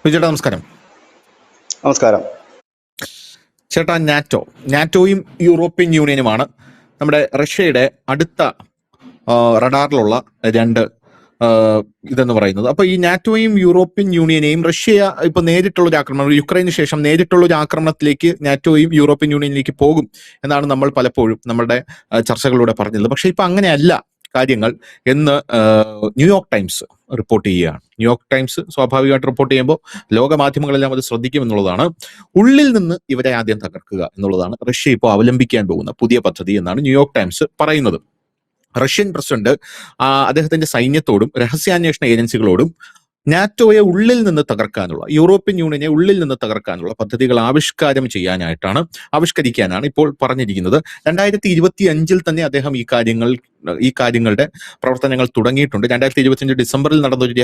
ചേട്ടാ നമസ്കാരം. നമസ്കാരം. ചേട്ടാ, നാറ്റോയും യൂറോപ്യൻ യൂണിയനുമാണ് നമ്മുടെ റഷ്യയുടെ അടുത്ത റഡാറിലുള്ള രണ്ട് ഇതെന്ന് പറയുന്നത്. അപ്പൊ ഈ നാറ്റോയും യൂറോപ്യൻ യൂണിയനെയും റഷ്യ ഇപ്പൊ നേരിട്ടുള്ള ഒരു ആക്രമണം, യുക്രൈന് ശേഷം നേരിട്ടുള്ള ഒരു ആക്രമണത്തിലേക്ക് നാറ്റോയും യൂറോപ്യൻ യൂണിയനിലേക്ക് പോകും എന്നാണ് നമ്മൾ പലപ്പോഴും നമ്മളുടെ ചർച്ചകളിലൂടെ പറഞ്ഞത്. പക്ഷെ ഇപ്പൊ അങ്ങനെയല്ല കാര്യങ്ങൾ എന്ന് ന്യൂയോർക്ക് ടൈംസ് റിപ്പോർട്ട് ചെയ്യുകയാണ്. ന്യൂയോർക്ക് ടൈംസ് സ്വാഭാവികമായിട്ട് റിപ്പോർട്ട് ചെയ്യുമ്പോൾ ലോകമാധ്യമങ്ങളെല്ലാം അത് ശ്രദ്ധിക്കും എന്നുള്ളതാണ്. ഉള്ളിൽ നിന്ന് ഇവരെ ആദ്യം തകർക്കുക എന്നുള്ളതാണ് റഷ്യ ഇപ്പോൾ അവലംബിക്കാൻ പോകുന്ന പുതിയ പദ്ധതി എന്നാണ് ന്യൂയോർക്ക് ടൈംസ് പറയുന്നത്. റഷ്യൻ പ്രസിഡന്റ് അദ്ദേഹത്തിന്റെ സൈന്യത്തോടും രഹസ്യാന്വേഷണ ഏജൻസികളോടും നാറ്റോയെ ഉള്ളിൽ നിന്ന് തകർക്കാനുള്ള, യൂറോപ്യൻ യൂണിയനെ ഉള്ളിൽ നിന്ന് തകർക്കാനുള്ള പദ്ധതികൾ ആവിഷ്കരിക്കാനാണ് ഇപ്പോൾ പറഞ്ഞിരിക്കുന്നത്. 2025 തന്നെ അദ്ദേഹം ഈ കാര്യങ്ങളുടെ പ്രവർത്തനങ്ങൾ തുടങ്ങിയിട്ടുണ്ട്. 2025 ഡിസംബറിൽ നടന്ന ഒരു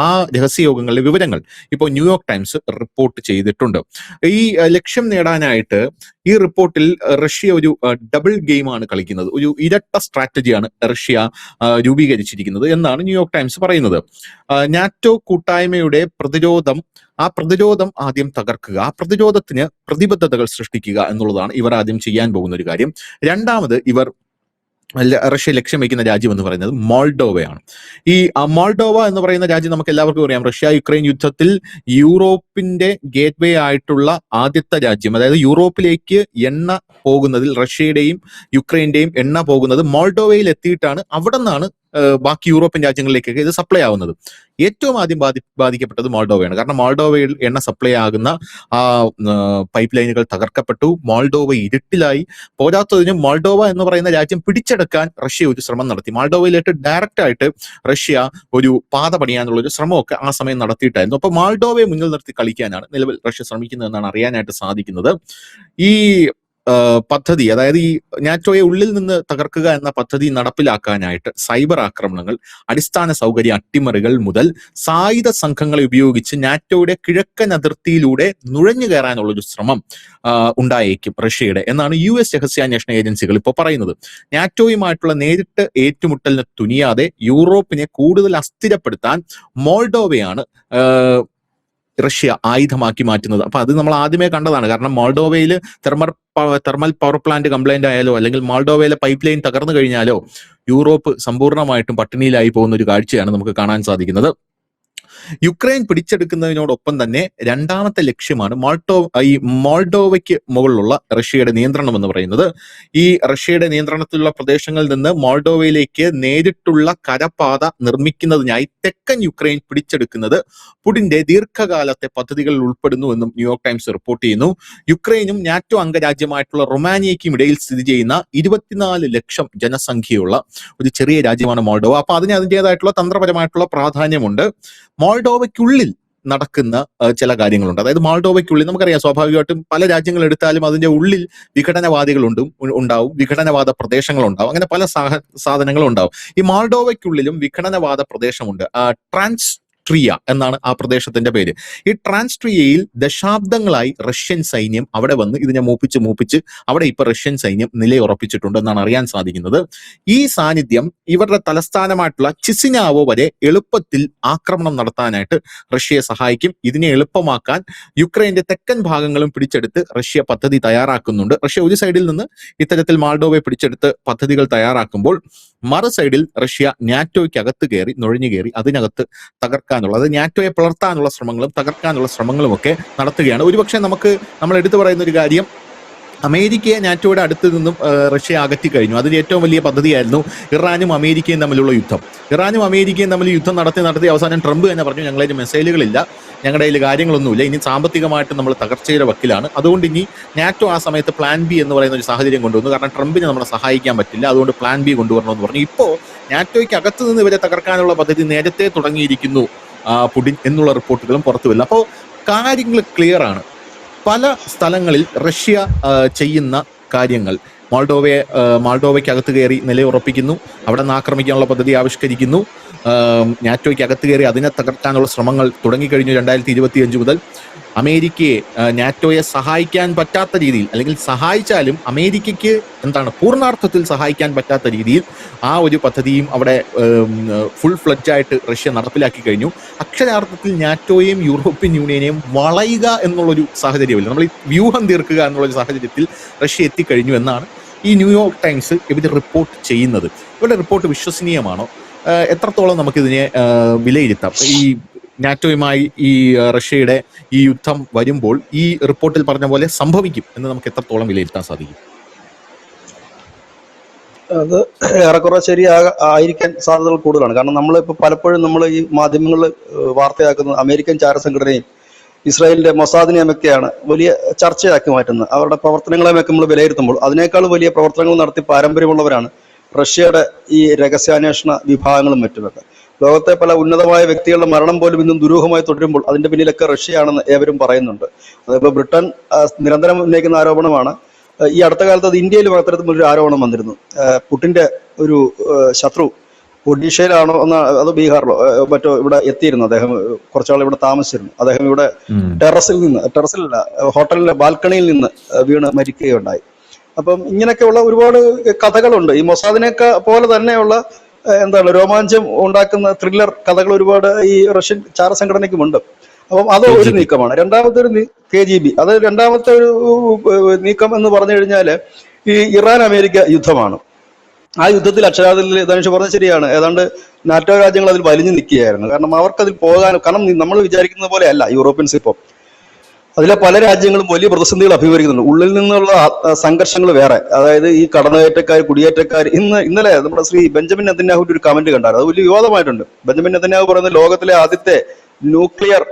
ആ രഹസ്യയോഗങ്ങളിലെ വിവരങ്ങൾ ഇപ്പോൾ ന്യൂയോർക്ക് ടൈംസ് റിപ്പോർട്ട് ചെയ്തിട്ടുണ്ട്. ഈ ലക്ഷ്യം നേടാനായിട്ട് ഈ റിപ്പോർട്ടിൽ റഷ്യ ഒരു ഡബിൾ ഗെയിമാണ് കളിക്കുന്നത്, ഒരു ഇരട്ട സ്ട്രാറ്റജിയാണ് റഷ്യ രൂപീകരിച്ചിരിക്കുന്നത് എന്നാണ് ന്യൂയോർക്ക് ടൈംസ് പറയുന്നത്. നാറ്റോ കൂട്ടായ്മയുടെ പ്രതിരോധം ആദ്യം തകർക്കുക, ആ പ്രതിരോധത്തിന് പ്രതിബദ്ധതകൾ സൃഷ്ടിക്കുക എന്നുള്ളതാണ് ഇവർ ആദ്യം ചെയ്യാൻ പോകുന്ന ഒരു കാര്യം. രണ്ടാമത് റഷ്യ ലക്ഷ്യം വയ്ക്കുന്ന രാജ്യം എന്ന് പറയുന്നത് മോൾഡോവയാണ്. ഈ മോൾഡോവ എന്ന് പറയുന്ന രാജ്യം നമുക്ക് എല്ലാവർക്കും അറിയാം, റഷ്യ യുക്രൈൻ യുദ്ധത്തിൽ യൂറോപ്പിന്റെ ഗേറ്റ്വേ ആയിട്ടുള്ള ആദ്യത്തെ രാജ്യം. അതായത് യൂറോപ്പിലേക്ക് എണ്ണ പോകുന്നതിൽ റഷ്യയുടെയും യുക്രൈന്റെയും എണ്ണ പോകുന്നത് മോൾഡോവയിൽ എത്തിയിട്ടാണ് അവിടെ നിന്നാണ് ബാക്കി യൂറോപ്യൻ രാജ്യങ്ങളിലേക്കൊക്കെ ഇത് സപ്ലൈ ആവുന്നത്. ഏറ്റവും ആദ്യം ബാധിക്കപ്പെട്ടത് മോൾഡോവയാണ്. കാരണം മോൾഡോവയിൽ എണ്ണ സപ്ലൈ ആകുന്ന ആ പൈപ്പ് ലൈനുകൾ തകർക്കപ്പെട്ടു. മോൾഡോവ ഇരുട്ടിലായി. പോരാത്തതിന് മോൾഡോവ എന്ന് പറയുന്ന രാജ്യം പിടിച്ചെടുക്കാൻ റഷ്യ ഒരു ശ്രമം നടത്തി. മോൾഡോവയിലേക്ക് ഡയറക്റ്റ് ആയിട്ട് റഷ്യ ഒരു പാത പണിയാനുള്ള ഒരു ശ്രമമൊക്കെ ആ സമയം നടത്തിയിട്ടായിരുന്നു. അപ്പൊ മോൾഡോവയെ മുന്നിൽ നിർത്തി കളിക്കാനാണ് നിലവിൽ റഷ്യ ശ്രമിക്കുന്നതെന്നാണ് അറിയാനായിട്ട് സാധിക്കുന്നത്. ഈ പദ്ധതി, അതായത് ഈ നാറ്റോയെ ഉള്ളിൽ നിന്ന് തകർക്കുക എന്ന പദ്ധതി നടപ്പിലാക്കാനായിട്ട് സൈബർ ആക്രമണങ്ങൾ, അടിസ്ഥാന സൗകര്യ അട്ടിമറികൾ മുതൽ സായുധ സംഘങ്ങളെ ഉപയോഗിച്ച് നാറ്റോയുടെ കിഴക്കൻ അതിർത്തിയിലൂടെ നുഴഞ്ഞു കയറാനുള്ള ഒരു ശ്രമം ഉണ്ടായേക്കും റഷ്യയുടെ എന്നാണ് US രഹസ്യാന്വേഷണ ഏജൻസികൾ ഇപ്പോൾ പറയുന്നത്. നാറ്റോയുമായിട്ടുള്ള നേരിട്ട് ഏറ്റുമുട്ടലിന് തുനിയാതെ യൂറോപ്പിനെ കൂടുതൽ അസ്ഥിരപ്പെടുത്താൻ മോൾഡോവയാണ് റഷ്യ ആയുധമാക്കി മാറ്റുന്നത്. അപ്പൊ അത് നമ്മൾ ആദ്യമേ കണ്ടതാണ്. കാരണം മോൾഡോവയിൽ തെർമൽ പവർ പ്ലാന്റ് കംപ്ലൈന്റ് ആയാലോ, അല്ലെങ്കിൽ മോൾഡോവയിലെ പൈപ്പ് ലൈൻ തകർന്നു കഴിഞ്ഞാലോ യൂറോപ്പ് സമ്പൂർണ്ണമായിട്ടും പട്ടിണിയിലായി പോകുന്ന ഒരു കാഴ്ചയാണ് നമുക്ക് കാണാൻ സാധിക്കുന്നത്. യുക്രൈൻ പിടിച്ചെടുക്കുന്നതിനോടൊപ്പം തന്നെ രണ്ടാമത്തെ ലക്ഷ്യമാണ് മോൾഡോവയ്ക്ക് മുകളിലുള്ള റഷ്യയുടെ നിയന്ത്രണം എന്ന് പറയുന്നത്. ഈ റഷ്യയുടെ നിയന്ത്രണത്തിലുള്ള പ്രദേശങ്ങളിൽ നിന്ന് മോൾഡോവയിലേക്ക് നേരിട്ടുള്ള കരപാത നിർമ്മിക്കുന്നതിനായി തെക്കൻ യുക്രൈൻ പിടിച്ചെടുക്കുന്നത് പുടിന്റെ ദീർഘകാലത്തെ പദ്ധതികളിൽ ഉൾപ്പെടുന്നു എന്നും ന്യൂയോർക്ക് ടൈംസ് റിപ്പോർട്ട് ചെയ്യുന്നു. യുക്രൈനും നാറ്റോ അംഗരാജ്യമായിട്ടുള്ള റൊമാനിയയ്ക്കും ഇടയിൽ സ്ഥിതി ചെയ്യുന്ന 24 ലക്ഷം ജനസംഖ്യയുള്ള ഒരു ചെറിയ രാജ്യമാണ് മോൾഡോവ. അപ്പൊ അതിൻ്റെതായിട്ടുള്ള തന്ത്രപരമായിട്ടുള്ള പ്രാധാന്യമുണ്ട്. മോൾഡോവയ്ക്കുള്ളിൽ നടക്കുന്ന ചില കാര്യങ്ങളുണ്ട്. അതായത് മോൾഡോവയ്ക്കുള്ളിൽ നമുക്കറിയാം, സ്വാഭാവികമായിട്ടും പല രാജ്യങ്ങൾ എടുത്താലും അതിന്റെ ഉള്ളിൽ ഉണ്ടാവും, വിഘടനവാദ പ്രദേശങ്ങളുണ്ടാവും, അങ്ങനെ പല സാധനങ്ങളും ഉണ്ടാവും. ഈ മോൾഡോവയ്ക്കുള്ളിലും വിഘടനവാദ പ്രദേശമുണ്ട്. ട്രാൻസ്ട്രിയ എന്നാണ് ആ പ്രദേശത്തിന്റെ പേര്. ഈ ട്രാൻസ്ട്രിയയിൽ ദശാബ്ദങ്ങളായി റഷ്യൻ സൈന്യം അവിടെ വന്ന് ഇതിനെ മൂപ്പിച്ച് അവിടെ ഇപ്പൊ റഷ്യൻ സൈന്യം നിലയുറപ്പിച്ചിട്ടുണ്ട് എന്നാണ് അറിയാൻ സാധിക്കുന്നത്. ഈ സാന്നിധ്യം ഇവരുടെ തലസ്ഥാനമായിട്ടുള്ള ചിസിനാവോ വരെ എളുപ്പത്തിൽ ആക്രമണം നടത്താനായിട്ട് റഷ്യയെ സഹായിക്കും. ഇതിനെ എളുപ്പമാക്കാൻ യുക്രൈന്റെ തെക്കൻ ഭാഗങ്ങളും പിടിച്ചെടുത്ത് റഷ്യ പദ്ധതി തയ്യാറാക്കുന്നുണ്ട്. റഷ്യ ഒരു സൈഡിൽ നിന്ന് ഇത്തരത്തിൽ മോൾഡോവയെ പിടിച്ചെടുത്ത് പദ്ധതികൾ തയ്യാറാക്കുമ്പോൾ മറു സൈഡിൽ റഷ്യ നാറ്റോയ്ക്കകത്ത് നുഴഞ്ഞു കയറി അതിനകത്ത് തകർക്കാനുള്ള, അത് നാറ്റോയെ പിളർത്താനുള്ള ശ്രമങ്ങളും തകർക്കാനുള്ള ശ്രമങ്ങളും ഒക്കെ നടത്തുകയാണ്. ഒരുപക്ഷെ നമ്മൾ എടുത്തു പറയുന്ന ഒരു കാര്യം, അമേരിക്കയെ നാറ്റോയുടെ അടുത്ത് നിന്നും റഷ്യ അകറ്റി കഴിഞ്ഞു. അതിന് ഏറ്റവും വലിയ പദ്ധതിയായിരുന്നു ഇറാനും അമേരിക്കയും തമ്മിലുള്ള യുദ്ധം. ഇറാനും അമേരിക്കയും തമ്മിൽ യുദ്ധം നടത്തി അവസാനം ട്രംപ് തന്നെ പറഞ്ഞു, ഞങ്ങളുടെ മിസൈലുകളില്ല, ഞങ്ങളുടെ കയ്യിൽ കാര്യങ്ങളൊന്നുമില്ല, ഇനി സാമ്പത്തികമായിട്ട് നമ്മൾ തകർച്ചയുടെ വക്കിലാണ്, അതുകൊണ്ട് ഇനി നാറ്റോ ആ സമയത്ത് പ്ലാൻ ബി എന്ന് പറയുന്ന ഒരു സാഹചര്യം കൊണ്ടുവന്നു. കാരണം ട്രംപിനെ നമ്മളെ സഹായിക്കാൻ പറ്റില്ല, അതുകൊണ്ട് പ്ലാൻ ബി കൊണ്ടുവരണമെന്ന് പറഞ്ഞു. ഇപ്പോൾ നാറ്റോയ്ക്ക് അകത്ത് നിന്ന് ഇവരെ തകർക്കാനുള്ള പദ്ധതി നേരത്തെ തുടങ്ങിയിരിക്കുന്നു പുടിൻ എന്നുള്ള റിപ്പോർട്ടുകളും പുറത്തു വരില്ല. അപ്പോൾ കാര്യങ്ങൾ ക്ലിയർ ആണ്. പല സ്ഥലങ്ങളിൽ റഷ്യ ചെയ്യുന്ന കാര്യങ്ങൾ, മോൾഡോവയ്ക്കകത്ത് കയറി നിലയുറപ്പിക്കുന്നു, അവിടെ നിന്ന് ആക്രമിക്കാനുള്ള പദ്ധതി ആവിഷ്കരിക്കുന്നു, നാറ്റോയ്ക്ക് അകത്ത് കയറി അതിനെ തകർക്കാനുള്ള ശ്രമങ്ങൾ തുടങ്ങിക്കഴിഞ്ഞു 2025 മുതൽ. അമേരിക്കയെ നാറ്റോയെ സഹായിക്കാൻ പറ്റാത്ത രീതിയിൽ, അല്ലെങ്കിൽ സഹായിച്ചാലും അമേരിക്കയ്ക്ക് പൂർണ്ണാർത്ഥത്തിൽ സഹായിക്കാൻ പറ്റാത്ത രീതിയിൽ ആ ഒരു പദ്ധതിയും അവിടെ ഫുൾ ഫ്ലഡ്ജായിട്ട് റഷ്യ നടപ്പിലാക്കി കഴിഞ്ഞു. അക്ഷരാർത്ഥത്തിൽ നാറ്റോയെയും യൂറോപ്യൻ യൂണിയനെയും വളയുക എന്നുള്ളൊരു സാഹചര്യമില്ല, നമ്മൾ ഈ വ്യൂഹം തീർക്കുക എന്നുള്ളൊരു സാഹചര്യത്തിൽ റഷ്യ എത്തിക്കഴിഞ്ഞു എന്നാണ് ഈ ന്യൂയോർക്ക് ടൈംസ് ഇവർ റിപ്പോർട്ട് ചെയ്യുന്നത്. ഇവരുടെ റിപ്പോർട്ട് വിശ്വസനീയമാണോ? എത്രത്തോളം നമുക്കിതിനെ വിലയിരുത്താം? ഈ നാറ്റോയുമായി ഈ റഷ്യയുടെ ഈ യുദ്ധം വരുമ്പോൾ ഈ റിപ്പോർട്ടിൽ പറഞ്ഞ പോലെ സംഭവിക്കും എന്ന് നമുക്ക് എത്രത്തോളം വിലയിരുത്താൻ സാധിക്കും? അത് ഏറെക്കുറെ ആയിരിക്കാൻ സാധ്യതകൾ കൂടുതലാണ്. കാരണം നമ്മളിപ്പോൾ പലപ്പോഴും നമ്മൾ ഈ മാധ്യമങ്ങളിൽ വാർത്തയാക്കുന്നത് അമേരിക്കൻ ചാരസംഘടനയും ഇസ്രായേലിന്റെ മൊസാദിനെയുമൊക്കെയാണ് വലിയ ചർച്ചയാക്കി മാറ്റുന്നത്. അവരുടെ പ്രവർത്തനങ്ങളെയൊക്കെ നമ്മൾ വിലയിരുത്തുമ്പോൾ അതിനേക്കാൾ വലിയ പ്രവർത്തനങ്ങൾ നടത്തി പാരമ്പര്യമുള്ളവരാണ് റഷ്യയുടെ ഈ രഹസ്യാന്വേഷണ വിഭാഗങ്ങളും മറ്റുമൊക്കെ. ലോകത്തെ പല ഉന്നതമായ വ്യക്തികളുടെ മരണം പോലും ഇന്നും ദുരൂഹമായി തുടരുമ്പോൾ അതിന്റെ പിന്നിലൊക്കെ റഷ്യയാണെന്ന് ഏവരും പറയുന്നുണ്ട്. അതിപ്പോൾ ബ്രിട്ടൻ നിരന്തരം ഉന്നയിക്കുന്ന ആരോപണമാണ്. ഈ അടുത്ത കാലത്ത് അത് ഇന്ത്യയിലും അത്തരത്തിലൊരു ആരോപണം വന്നിരുന്നു. പുടിന്റെ ഒരു ശത്രു ഒഡീഷയിലാണോ അതോ ബീഹാറിലോ മറ്റോ ഇവിടെ എത്തിയിരുന്നു. അദ്ദേഹം കുറച്ചാൾ ഇവിടെ താമസിച്ചിരുന്നു. അദ്ദേഹം ഇവിടെ ടെറസിലല്ല ഹോട്ടലിന്റെ ബാൽക്കണിയിൽ നിന്ന് വീണ് മരിക്കുകയുണ്ടായി. അപ്പം ഇങ്ങനെയൊക്കെയുള്ള ഒരുപാട് കഥകളുണ്ട്. ഈ മൊസാദിനൊക്കെ പോലെ തന്നെയുള്ള രോമാഞ്ചം ഉണ്ടാക്കുന്ന ത്രില്ലർ കഥകൾ ഒരുപാട് ഈ റഷ്യൻ ചാരസംഘടനയ്ക്കുമുണ്ട്. അപ്പം അത് ഒരു നീക്കമാണ്. രണ്ടാമത്തെ ഒരു KGB, അത് രണ്ടാമത്തെ ഒരു നീക്കം എന്ന് പറഞ്ഞു കഴിഞ്ഞാൽ ഈ ഇറാൻ അമേരിക്ക യുദ്ധമാണ്. ആ യുദ്ധത്തിൽ അക്ഷരാർത്ഥത്തിൽ ധനുഷ് പറഞ്ഞത് ശരിയാണ്, ഏതാണ്ട് നാറ്റോ രാജ്യങ്ങൾ അതിൽ വലിഞ്ഞു നിൽക്കുകയായിരുന്നു. കാരണം അവർക്കതിൽ കാരണം നമ്മൾ വിചാരിക്കുന്ന പോലെ അല്ല യൂറോപ്യൻസ് ഇപ്പോൾ. അതിലെ പല രാജ്യങ്ങളും വലിയ പ്രതിസന്ധികൾ അഭിമുഖീകരിക്കുന്നുണ്ട്. ഉള്ളിൽ നിന്നുള്ള സംഘർഷങ്ങൾ വേറെ. അതായത് ഈ കടന്നുകയറ്റക്കാർ, കുടിയേറ്റക്കാർ. ഇന്നലെ നമ്മുടെ ശ്രീ ബെഞ്ചമിൻ നെതന്യാഹുവിന്റെ ഒരു കമന്റ് കണ്ടായിരുന്നു, അത് വലിയ വിവാദമായിട്ടുണ്ട്. ബെഞ്ചമിൻ നെതന്യാഹു പറയുന്നത് ലോകത്തിലെ ആദ്യത്തെ ന്യൂക്ലിയർ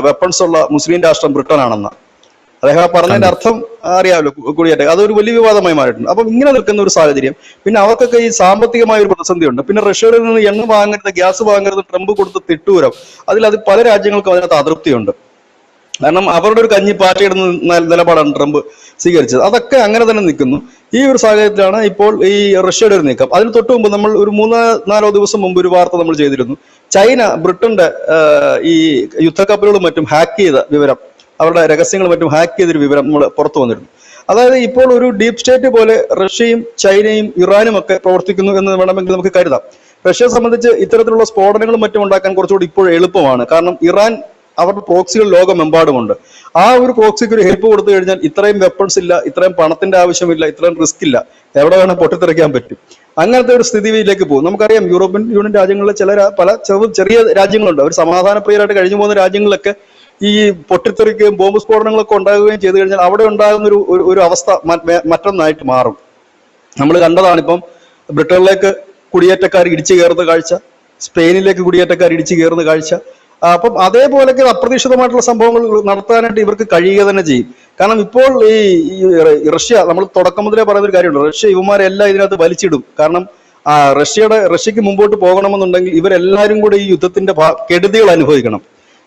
വെപ്പൺസ് ഉള്ള മുസ്ലിം രാഷ്ട്രം ബ്രിട്ടൻ ആണെന്ന്. അദ്ദേഹം പറഞ്ഞതിന്റെ അർത്ഥം അറിയാമല്ലോ, കുടിയേറ്റം. അതൊരു വലിയ വിവാദമായി മാറിയിട്ടുണ്ട്. അപ്പം ഇങ്ങനെ നിൽക്കുന്ന ഒരു സാഹചര്യം. പിന്നെ അവർക്കൊക്കെ ഈ സാമ്പത്തികമായ ഒരു പ്രതിസന്ധിയുണ്ട്. പിന്നെ റഷ്യയിൽ നിന്ന് എണ്ണ വാങ്ങരുത്, ഗ്യാസ് വാങ്ങരുത്, ട്രംപ് കൊടുത്ത തിട്ടൂരം, അത് പല രാജ്യങ്ങൾക്കും അതിനകത്ത് അതൃപ്തിയുണ്ട്. കാരണം അവരുടെ ഒരു കഞ്ഞി പാർട്ടിയിടുന്ന നിലപാടാണ് ട്രംപ് സ്വീകരിച്ചത്. അതൊക്കെ അങ്ങനെ തന്നെ നിൽക്കുന്നു. ഈ ഒരു സാഹചര്യത്തിലാണ് ഇപ്പോൾ ഈ റഷ്യയുടെ ഒരു നീക്കം. അതിന് തൊട്ട് മുമ്പ് നമ്മൾ ഒരു 3-4 ദിവസം മുമ്പ് ഒരു വാർത്ത നമ്മൾ ചെയ്തിരുന്നു. ചൈന ബ്രിട്ടന്റെ ഈ യുദ്ധക്കപ്പലുകളും മറ്റും ഹാക്ക് ചെയ്ത വിവരം, അവരുടെ രഹസ്യങ്ങളും മറ്റും ഹാക്ക് ചെയ്തൊരു വിവരം നമ്മൾ പുറത്തു വന്നിരുന്നു. അതായത് ഇപ്പോൾ ഒരു ഡീപ് സ്റ്റേറ്റ് പോലെ റഷ്യയും ചൈനയും ഇറാനും ഒക്കെ പ്രവർത്തിക്കുന്നു എന്ന് വേണമെങ്കിൽ നമുക്ക് കരുതാം. റഷ്യയെ സംബന്ധിച്ച് ഇത്തരത്തിലുള്ള സ്ഫോടനങ്ങളും മറ്റും ഉണ്ടാക്കാൻ കുറച്ചുകൂടി ഇപ്പോൾ എളുപ്പമാണ്. കാരണം ഇറാൻ അവരുടെ പ്രോക്സികൾ ലോകമെമ്പാടുമുണ്ട്. ആ ഒരു പ്രോക്സിക്ക് ഒരു ഹെൽപ്പ് കൊടുത്തു കഴിഞ്ഞാൽ ഇത്രയും വെപ്പൺസ് ഇല്ല, ഇത്രയും പണത്തിന്റെ ആവശ്യമില്ല, ഇത്രയും റിസ്ക് ഇല്ല, എവിടെ പൊട്ടിത്തെറിക്കാൻ പറ്റും. അങ്ങനത്തെ ഒരു സ്ഥിതിയിലേക്ക് പോകും. നമുക്കറിയാം യൂറോപ്യൻ യൂണിയൻ രാജ്യങ്ങളിലെ പല ചെറിയ രാജ്യങ്ങളുണ്ട്. അവർ സമാധാനപ്രിയരായിട്ട് കഴിഞ്ഞു പോകുന്ന രാജ്യങ്ങളിലൊക്കെ ഈ പൊട്ടിത്തെറിക്കുകയും ബോംബ് സ്ഫോടനങ്ങളൊക്കെ ഉണ്ടാകുകയും ചെയ്തു കഴിഞ്ഞാൽ അവിടെ ഉണ്ടാകുന്ന ഒരു അവസ്ഥ മറ്റൊന്നായിട്ട് മാറും. നമ്മൾ കണ്ടതാണിപ്പം ബ്രിട്ടനിലേക്ക് കുടിയേറ്റക്കാർ ഇടിച്ചു കയറുന്ന കാഴ്ച, സ്പെയിനിലേക്ക് കുടിയേറ്റക്കാർ ഇടിച്ചു കയറുന്ന കാഴ്ച. അപ്പം അതേപോലൊക്കെ അപ്രതീക്ഷിതമായിട്ടുള്ള സംഭവങ്ങൾ നടത്താനായിട്ട് ഇവർക്ക് കഴിയുക തന്നെ ചെയ്യും. കാരണം ഇപ്പോൾ ഈ റഷ്യ, നമ്മൾ തുടക്കം മുതലേ പറയുന്ന ഒരു കാര്യമുണ്ട്, റഷ്യ ഇവന്മാരെല്ലാം ഇതിനകത്ത് വലിച്ചിടും. കാരണം റഷ്യക്ക് മുമ്പോട്ട് പോകണമെന്നുണ്ടെങ്കിൽ ഇവരെല്ലാവരും കൂടെ ഈ യുദ്ധത്തിന്റെ കെടുതികൾ അനുഭവിക്കണം.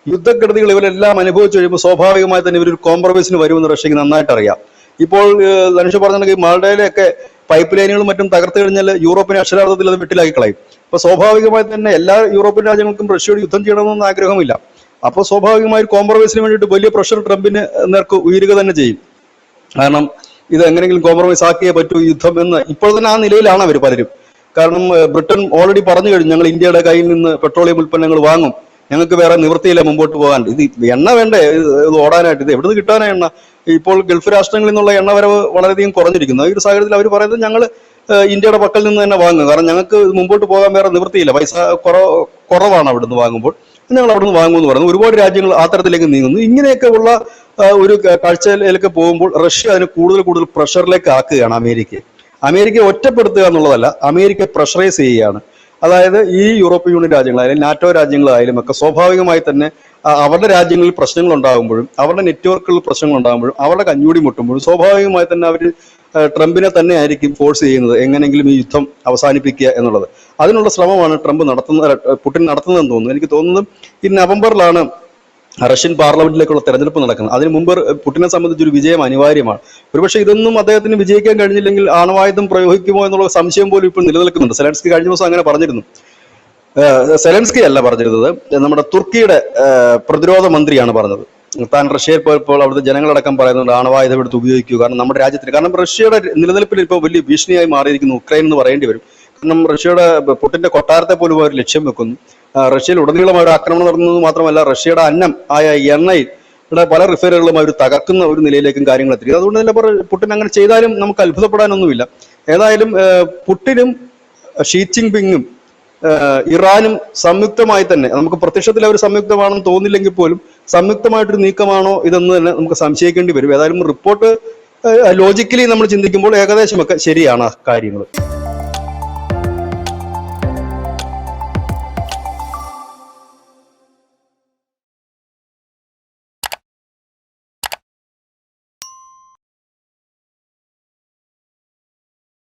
യുദ്ധക്കെടുതികൾ ഇവരെല്ലാം അനുഭവിച്ചു കഴിയുമ്പോൾ സ്വാഭാവികമായി തന്നെ ഇവരൊരു കോംപ്രമൈസിന് വരുമെന്ന് റഷ്യക്ക് നന്നായിട്ട് അറിയാം. ഇപ്പോൾ ധനുഷ് പറഞ്ഞിട്ടുണ്ടെങ്കിൽ മാൾഡയിലെയൊക്കെ പൈപ്പ് ലൈനുകളും മറ്റും തകർത്ത് കഴിഞ്ഞാൽ യൂറോപ്പിനെ അക്ഷരാർത്ഥത്തിൽ അത് വെട്ടിലാക്കി കളയും. അപ്പൊ സ്വാഭാവികമായി തന്നെ എല്ലാ യൂറോപ്യൻ രാജ്യങ്ങൾക്കും റഷ്യയോട് യുദ്ധം ചെയ്യണമെന്ന് ആഗ്രഹമില്ല. അപ്പോൾ സ്വാഭാവികമായി ഒരു കോംപ്രമൈസിന് വേണ്ടിയിട്ട് വലിയ പ്രഷർ ട്രംപിന് നേർക്ക് ഉയരുക തന്നെ ചെയ്യും. കാരണം ഇത് എങ്ങനെയെങ്കിലും കോംപ്രമൈസ് ആക്കിയേ പറ്റൂ യുദ്ധം എന്ന് ഇപ്പോൾ തന്നെ ആ നിലയിലാണ് അവർ പലരും. കാരണം ബ്രിട്ടൻ ഓൾറെഡി പറഞ്ഞു കഴിഞ്ഞു, ഞങ്ങൾ ഇന്ത്യയുടെ കയ്യിൽ നിന്ന് പെട്രോളിയം ഉൽപ്പന്നങ്ങൾ വാങ്ങും, ഞങ്ങൾക്ക് വേറെ നിവൃത്തിയില്ല മുമ്പോട്ട് പോകാൻ. ഇത് എണ്ണ വേണ്ടേ ഇത് ഓടാനായിട്ട്, ഇത് എവിടുന്ന് കിട്ടാനാ എണ്ണ? ഇപ്പോൾ ഗൾഫ് രാഷ്ട്രങ്ങളിൽ നിന്നുള്ള എണ്ണ വരവ് വളരെയധികം കുറഞ്ഞിരിക്കുന്നു. ഈ ഒരു സാഹചര്യത്തിൽ അവർ പറയുന്നത് ഞങ്ങൾ ഇന്ത്യയുടെ പക്കൽ നിന്ന് തന്നെ വാങ്ങുക, കാരണം ഞങ്ങൾക്ക് മുമ്പോട്ട് പോകാൻ വേറെ നിവൃത്തിയില്ല, പൈസ കുറവാണ് അവിടുന്ന് വാങ്ങുമ്പോൾ, ഞങ്ങൾ അവിടുന്ന് വാങ്ങുമെന്ന് പറയുന്നു. ഒരുപാട് രാജ്യങ്ങൾ ആ തരത്തിലേക്ക് നീങ്ങുന്നു. ഇങ്ങനെയൊക്കെ ഉള്ള ഒരു കാഴ്ചയിലേക്ക് പോകുമ്പോൾ റഷ്യ അതിന് കൂടുതൽ പ്രഷറിലേക്ക് ആക്കുകയാണ് അമേരിക്കയെ ഒറ്റപ്പെടുത്തുക എന്നുള്ളതല്ല, അമേരിക്ക പ്രഷറൈസ് ചെയ്യുകയാണ്. അതായത് ഈ യൂറോപ്യൻ യൂണിയൻ രാജ്യങ്ങളായാലും നാറ്റോ രാജ്യങ്ങളായാലും ഒക്കെ സ്വാഭാവികമായി തന്നെ അവരുടെ രാജ്യങ്ങളിൽ പ്രശ്നങ്ങൾ ഉണ്ടാകുമ്പോഴും അവരുടെ നെറ്റ്വർക്കുകളിൽ പ്രശ്നങ്ങൾ ഉണ്ടാകുമ്പോഴും അവരുടെ കഞ്ഞൂടി മുട്ടുമ്പോഴും സ്വാഭാവികമായി തന്നെ അവർ ട്രംപിനെ തന്നെ ആയിരിക്കും ഫോഴ്സ് ചെയ്യുന്നത് എങ്ങനെയെങ്കിലും ഈ യുദ്ധം അവസാനിപ്പിക്കുക എന്നുള്ളത്. അതിനുള്ള ശ്രമമാണ് പുടിൻ നടത്തുന്നതെന്ന് തോന്നുന്നു. എനിക്ക് തോന്നുന്നത് ഈ നവംബറിലാണ് റഷ്യൻ പാർലമെന്റിലേക്കുള്ള തെരഞ്ഞെടുപ്പ് നടക്കുന്നത്. അതിന് മുമ്പ് പുടിനെ സംബന്ധിച്ചൊരു വിജയം അനിവാര്യമാണ്. ഒരുപക്ഷെ ഇതൊന്നും അദ്ദേഹത്തിന് വിജയിക്കാൻ കഴിഞ്ഞില്ലെങ്കിൽ ആണവായുധം പ്രയോഗിക്കുമോ എന്നുള്ള സംശയം പോലും ഇപ്പോൾ നിലനിൽക്കുന്നുണ്ട്. സെലൻസ്കി കഴിഞ്ഞ ദിവസം അങ്ങനെ പറഞ്ഞിരുന്നു. സെലൻസ്കി അല്ല പറഞ്ഞിരുന്നത്, നമ്മുടെ തുർക്കിയുടെ പ്രതിരോധ മന്ത്രിയാണ് പറഞ്ഞത്. താൻ റഷ്യയിൽ പോയപ്പോൾ അവിടുത്തെ ജനങ്ങളടക്കം പറയുന്നുണ്ട് ആണവായുധം എടുത്ത് ഉപയോഗിക്കുക, കാരണം നമ്മുടെ രാജ്യത്തിന്, കാരണം റഷ്യയുടെ നിലനിൽപ്പിൽ ഇപ്പോൾ വലിയ ഭീഷണിയായി മാറിയിരിക്കുന്നു ഉക്രൈൻ എന്ന് പറയേണ്ടി വരും. കാരണം റഷ്യയുടെ പുട്ടിന്റെ കൊട്ടാരത്തെ പോലും അവർ ലക്ഷ്യം വെക്കുന്നു. റഷ്യയിൽ ഉടനീളം അവർ ആക്രമണം നടത്തുന്നത് മാത്രമല്ല, റഷ്യയുടെ അന്നം ആയ എണ്ണയിൽ പല റിഫൈനറികളും അവർ തകർക്കുന്ന ഒരു നിലയിലേക്കും കാര്യങ്ങൾ എത്തിക്കും. അതുകൊണ്ട് തന്നെ പുട്ടിൻ അങ്ങനെ ചെയ്താലും നമുക്ക് അത്ഭുതപ്പെടാനൊന്നുമില്ല. ഏതായാലും പുട്ടിനും ഷീ ജിൻപിങ്ങും ഇറാനും സംയുക്തമായി തന്നെ, നമുക്ക് പ്രത്യക്ഷത്തിൽ അവർ സംയുക്തമാണെന്ന് തോന്നില്ലെങ്കിൽ പോലും സംയുക്തമായിട്ടൊരു നീക്കമാണോ ഇതെന്ന് തന്നെ നമുക്ക് സംശയിക്കേണ്ടി വരും. ഏതായാലും റിപ്പോർട്ട് ലോജിക്കലി നമ്മൾ ചിന്തിക്കുമ്പോൾ ഏകദേശമൊക്കെ ശരിയാണ് കാര്യങ്ങൾ.